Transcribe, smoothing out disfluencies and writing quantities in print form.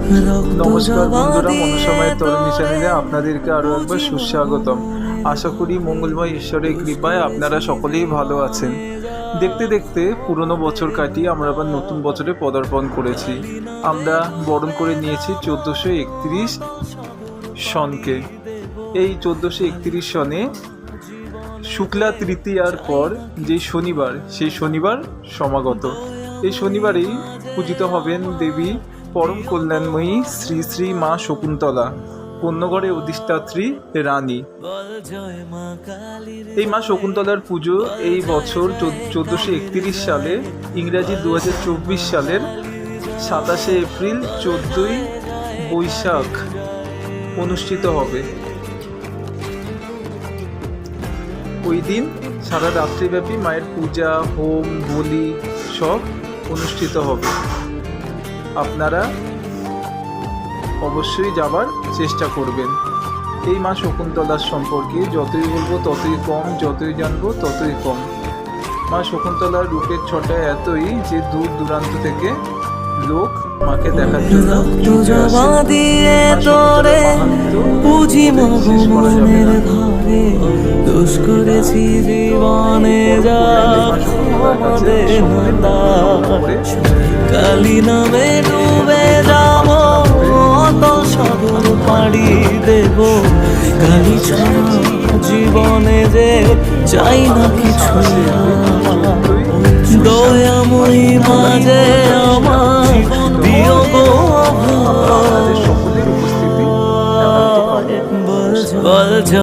নমস্কার বন্ধুরা, মনসামায়ের তরুণী চ্যানেলে আপনাদেরকে আরও একবার সুস্বাগতম। আশা করি মঙ্গলময় ঈশ্বরের কৃপায় আপনারা সকলেই ভালো আছেন। দেখতে দেখতে পুরনো বছর কাটিয়ে আমরা আবার নতুন বছরে পদার্পণ করেছি। আমরা বরণ করে নিয়েছি 1431 সনকে। এই 1431 সনে শুক্লা তৃতীয়ার পর যে শনিবার, সেই শনিবার সমাগত। এই শনিবারেই পূজিত হবেন দেবী পরম কল্যাণময়ী শ্রী শ্রী মা শকুন্তলা, পুণ্যগড়ে অধিষ্ঠাত্রী রানী। এই মা শকুন্তলার পুজো এই বছর 1431 সালে, ইংরাজি 2024 সালের 27শে এপ্রিল 14ই বৈশাখ অনুষ্ঠিত হবে। ওই দিন সারা রাত্রিব্যাপী মায়ের পূজা, হোম, বলি সব অনুষ্ঠিত হবে। আপনারা অবশ্যই যাবার চেষ্টা করবেন। এই মা শকুন্তলার সম্পর্কে যতই বলবো ততই কম, যতই জানবো ততই কম। মা শকুন্তলার রূপের ছটা এতই যে দূর দূরান্ত থেকে লোক মাকে দেখার জন্য ছুটে কালী নামে ডুবে যাব, অতল সাগর পাড়ি দেব। কালী ছাড়া জীবনে যে চাই না কিছু, দয়াময়ী মাঝে আমার বিয়োগ সকলের উপস্থিতি বল